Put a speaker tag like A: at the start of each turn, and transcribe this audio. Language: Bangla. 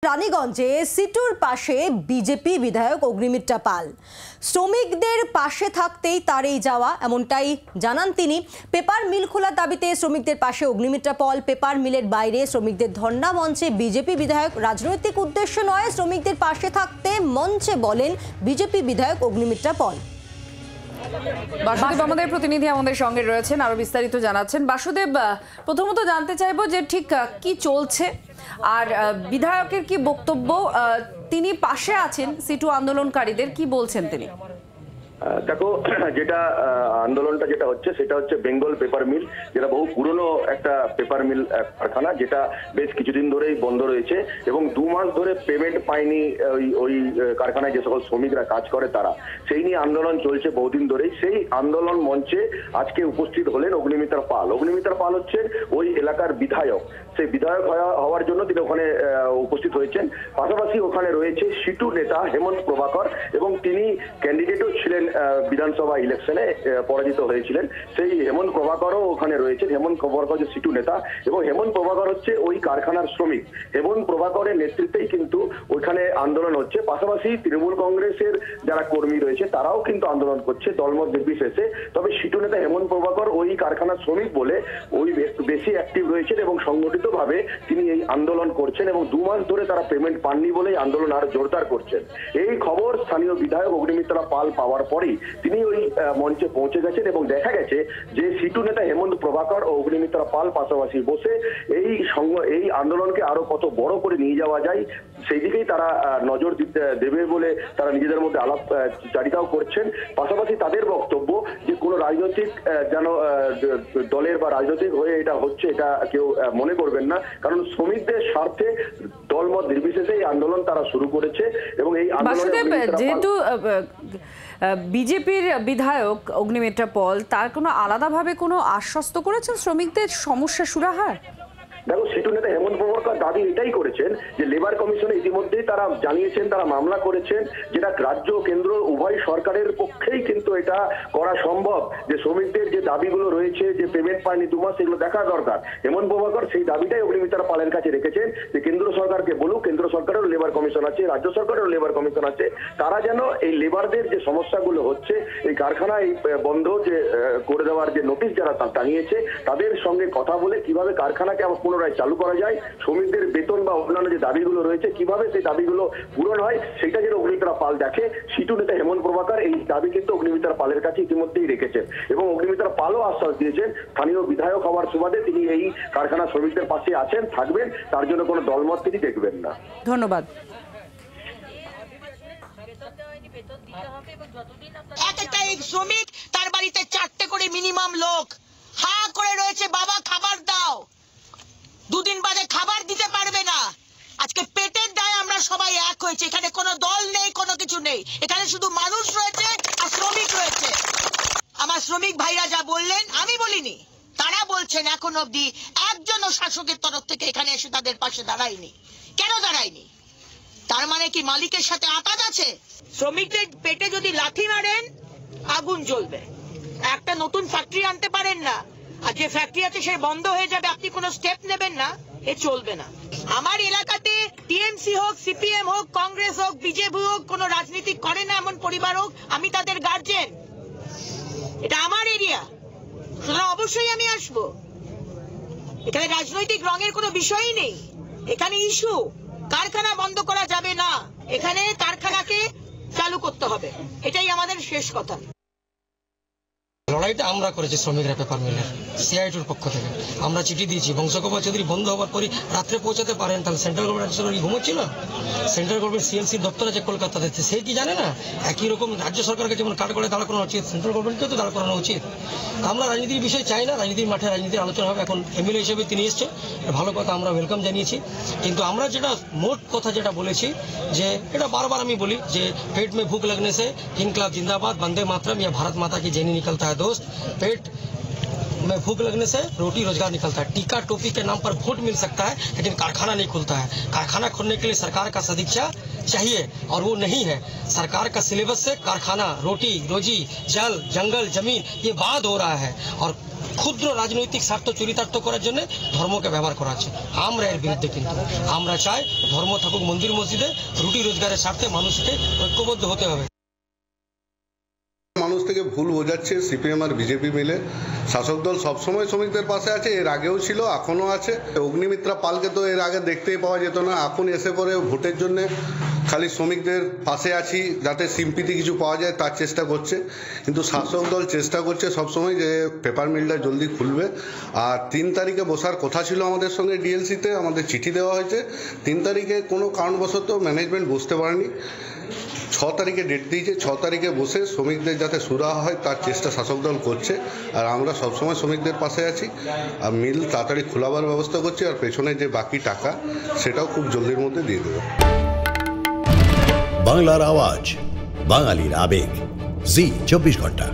A: রানীগঞ্জে সিটুর পাশে বিজেপি বিধায়ক অগ্নিমিত্রা পাল শ্রমিকদের পাশে থাকতেই তার এই যাওয়া এমনটাই জানান তিনি। পেপার মিল খোলার দাবিতে শ্রমিকদের পাশে অগ্নিমিত্রা পাল। পেপার মিলের বাইরে শ্রমিকদের ধর্ণা মঞ্চে বিজেপি বিধায়ক। রাজনৈতিক উদ্দেশ্য নয়, শ্রমিকদের পাশে থাকতে মঞ্চে বলেন বিজেপি বিধায়ক অগ্নিমিত্রা পাল।
B: বাসুদেব আমাদের প্রতিনিধি আমাদের সঙ্গে রয়েছেন, আরো বিস্তারিত জানাচ্ছেন। বাসুদেব, প্রথমত জানতে চাইবো যে ঠিক কি চলছে আর বিধায়কের কি বক্তব্য, তিনি পাশে আছেন সিটু আন্দোলনকারীদের, কি বলছেন তিনি?
C: দেখো, যেটা আন্দোলনটা যেটা হচ্ছে সেটা হচ্ছে বেঙ্গল পেপার মিল, যেটা বহু পুরনো একটা পেপার মিল কারখানা, যেটা বেশ কিছুদিন ধরেই বন্ধ রয়েছে এবং 2 মাস ধরে পেমেন্ট পায়নি ওই কারখানায় যে সকল শ্রমিকরা কাজ করে তারা। সেই নিয়ে আন্দোলন চলছে বহুদিন ধরেই। সেই আন্দোলন মঞ্চে আজকে উপস্থিত হলেন অগ্নিমিত্রা পাল। অগ্নিমিত্রা পাল হচ্ছেন ওই এলাকার বিধায়ক। সেই বিধায়ক হওয়ার জন্য তিনি ওখানে উপস্থিত হয়েছেন। পাশাপাশি ওখানে রয়েছে সিটু নেতা হেমন্ত প্রভাকর এবং তিনি ক্যান্ডিডেটও ছিলেন বিধানসভা ইলেকশনে, পরাজিত হয়েছিলেন। সেই হেমন্ত প্রভাকরও ওখানে রয়েছেন। হেমন্ত প্রভাকর যে সিটু নেতা এবং হেমন্ত প্রভাকর হচ্ছে ওই কারখানার শ্রমিক। হেমন্ত প্রভাকরের নেতৃত্বেই কিন্তু ওইখানে আন্দোলন হচ্ছে। পাশাপাশি তৃণমূল কংগ্রেসের যারা কর্মী রয়েছে তারাও কিন্তু আন্দোলন করছে দলমত নির্বিশেষে। তবে সিটু নেতা হেমন্ত প্রভাকর ওই কারখানার শ্রমিক বলে ওই বেশি অ্যাক্টিভ রয়েছেন এবং সংগঠিতভাবে তিনি এই আন্দোলন করছেন এবং 2 মাস ধরে তারা পেমেন্ট পাননি বলেই আন্দোলন আরো জোরদার করছেন। এই খবর স্থানীয় বিধায়ক অগ্নিমিত্রা পাল পাওয়ার পরেই তিনি ওই মঞ্চে পৌঁছে গেছেন এবং দেখা গেছে যে সিটু নেতা হেমন্ত প্রভাকর ও অগ্নিমিত্রা পাল পাশাপাশি বসে এই আন্দোলনকে আরো কত বড় করে নিয়ে যাওয়া যায় সেই দিকেই তারা নজর দেবে বলে তারা নিজেদের মধ্যে আলাপচারিতাও করছেন। পাশাপাশি তাদের বক্তব্য যে কোনো রাজনৈতিক যেন দলের বা রাজনৈতিক হয়ে এটা হচ্ছে এটা কেউ মনে করবেন না, কারণ শ্রমিকদের স্বার্থে দলমত নির্বিশেষে এই আন্দোলন তারা শুরু করেছে এবং এই আন্দোলনে
B: যেহেতু বিজেপির বিধায়ক অগ্নিমিত্রা পাল তার কোনো আলাদাভাবে কোনো আশ্বস্ত করেছেন শ্রমিকদের সমস্যা সুরাহার?
C: দেখো, সিটু নেতা হেমন্ত প্রভাকর দাবি এটাই করেছেন যে লেবার কমিশনে ইতিমধ্যেই তারা জানিয়েছেন, তারা মামলা করেছেন, যেটা রাজ্য কেন্দ্র উভয় সরকারের পক্ষেই কিন্তু এটা করা সম্ভব। যে শ্রমিকদের যে দাবিগুলো রয়েছে, যে পেমেন্ট পায়নি 2 মাস, সেগুলো দেখা দরকার। হেমন্ত প্রভাকর সেই দাবিটাই অগ্নিমিত্রা পালের কাছে রেখেছেন যে কেন্দ্র সরকারকে বলুক, কেন্দ্র সরকারেরও লেবার কমিশন আছে, রাজ্য সরকারেরও লেবার কমিশন আছে, তারা যেন এই লেবারদের যে সমস্যাগুলো হচ্ছে, এই কারখানা এই বন্ধ যে করে দেওয়ার যে নোটিশ যারা টাঙিয়েছে তাদের সঙ্গে কথা বলে কিভাবে কারখানাকে আবার পুনরায় চালু করা যায়, শ্রমিকদের বেতন বা অন্যান্য যে দাবিগুলো রয়েছে কিভাবে সেই দাবিগুলো পূরণ হয়, সেটা যেন অগ্নিমিত্রা পাল দেখে। সিটু নেতা হেমন্ত প্রভাকর এই দাবি কিন্তু অগ্নিমিত্রা পালের কাছে ইতিমধ্যেই রেখেছেন এবং অগ্নিমিত্রা পালও আশ্বাস দিয়েছেন স্থানীয় বিধায়ক হওয়ার সুবাদে তিনি এই কারখানা শ্রমিকদের পাশে আছেন, থাকবেন, তার জন্য কোনো দলমত তিনি দেখবেন না।
B: ধন্যবাদ।
D: একটা শ্রমিক, তার বাড়িতে 4টে করে মিনিমাম লোক হা করে রয়েছে, বাবা খাবার দাও। 2 দিন বাদে খাবার দিতে পারবে না। আজকে পেটের দায়ে আমরা সবাই এক হয়েছে। এখানে কোনো দল নেই, কোনো কিছু নেই। এখানে শুধু মানুষ রয়েছে আর শ্রমিক রয়েছে। আমার শ্রমিক ভাইরা যা বললেন আমি বলিনি, তারা বলছেন এখন অব্দি একজনও শাসকের তরফ থেকে এখানে এসে তাদের পাশে দাঁড়ায়নি। কেন দাঁড়ায়নি? তার মানে কি মালিকের সাথে আঁতাত আছে? শ্রমিকদের পেটে যদি লাথি মারেন আগুন জ্বলবে। একটা নতুন ফ্যাক্টরি আনতে পারেন না, আর যে ফ্যাক্টরি আছে সে বন্ধ হয়ে যাবে, আপনি কোনো স্টেপ নেবেন না, এ চলবে না। আমার এলাকাতে টিএমসি হোক, সিপিএম হোক, কংগ্রেস হোক, বিজেপি হোক, কোনো রাজনীতি করে না এমন পরিবার হোক, আমি তাদের গার্জেন। এটা আমার এরিয়া, সুতরাং অবশ্যই আমি আসবো। এখানে রাজনৈতিক রঙের কোনো বিষয়ই নেই। এখানে ইস্যু কারখানা বন্ধ করা যাবে না, এখানে কারখানাকে চালু করতে হবে, এটাই আমাদের শেষ কথা।
E: লড়াইটা আমরা করেছি শ্রমিকরা পেপার মিলের সিআইটির পক্ষ থেকে। আমরা চিঠি দিয়েছি, বংশগোপাল চৌধুরী বন্ধ হওয়ার পরই রাত্রে পৌঁছাতে পারেন, তাহলে সেন্ট্রাল গভর্নমেন্ট ঘুমোচ্ছিল। সেন্ট্রাল গভর্নমেন্ট সিএলসির দপ্তর আছে কলকাতাতে, সে কি জানে না একই রকম রাজ্য সরকারকে যেমন কাঠ করে দাঁড় করানো উচিত, সেন্ট্রাল গভর্নমেন্টকেও তো দাঁড় করানো উচিত। আমরা রাজনীতির বিষয় চাই না, রাজনীতির মাঠে রাজনীতির আলোচনা হবে। এখন এমএলএ হিসেবে তিনি এসছেন, ভালো কথা, আমরা ওয়েলকাম জানিয়েছি। কিন্তু আমরা যেটা মোট কথা যেটা বলেছি, যে এটা বারবার আমি বলি যে পেট में भूख लगने से इनकलाब जिंदाबाद, वंदे मातरम या भारत माता की जैनी निकलता है दोस्त। पेट में भूख लगने से रोटी रोजगार निकलता है। टीका टोपी के नाम पर वोट मिल सकता है लेकिन कारखाना नहीं खुलता है। कारखाना खोलने के लिए सरकार का सदिच्छा चाहिए और वो नहीं है। सरकार का सिलेबस से कारखाना, रोटी रोजी, जल, जंगल, जमीन ये बाद हो रहा है और ক্ষুদ্র রাজনৈতিক স্বার্থ চরিতার্থ করার জন্য ধর্মকে ব্যবহার করা হচ্ছে। আমরা এর বিরুদ্ধে, কিন্তু আমরা চাই ধর্ম থাকুক মন্দির মসজিদে, রুটি রোজগারের স্বার্থে মানুষকে ঐক্যবদ্ধ হতে হবে।
F: মানুষ থেকে ভুল বোঝাচ্ছে সিপিএম আর বিজেপি মিলে। শাসক দল সবসময় শ্রমিকদের পাশে আছে, এর আগেও ছিল, এখনো আছে। অগ্নিমিত্রা পালকে তো এর আগে দেখতেই পাওয়া যেত না, এখন এসে পরে ভোটের জন্য খালি শ্রমিকদের পাশে আছি যাতে সিম্পিতি কিছু পাওয়া যায় তার চেষ্টা করছে। কিন্তু শাসক দল চেষ্টা করছে সবসময় যে পেপার মিলটা জলদি খুলবে। আর 3 তারিখে বসার কথা ছিল আমাদের সঙ্গে ডিএলসিতে, আমাদের চিঠি দেওয়া হয়েছে। 3 তারিখে কোনো কারণবশত ম্যানেজমেন্ট বসতে পারেনি, 6 তারিখে ডেট দিয়েছে। 6 তারিখে বসে শ্রমিকদের যাতে সুরাহা হয় তার চেষ্টা শাসক দল করছে। আর আমরা সবসময় শ্রমিকদের পাশে আছি। আর মিল তাড়াতাড়ি খোলাবার ব্যবস্থা করছি, আর পেছনে যে বাকি টাকা সেটাও খুব জলদির মধ্যে দিয়ে দেবো।
G: বাংলার আওয়াজ, বাঙালির আবেগ, জি 24 ঘন্টা।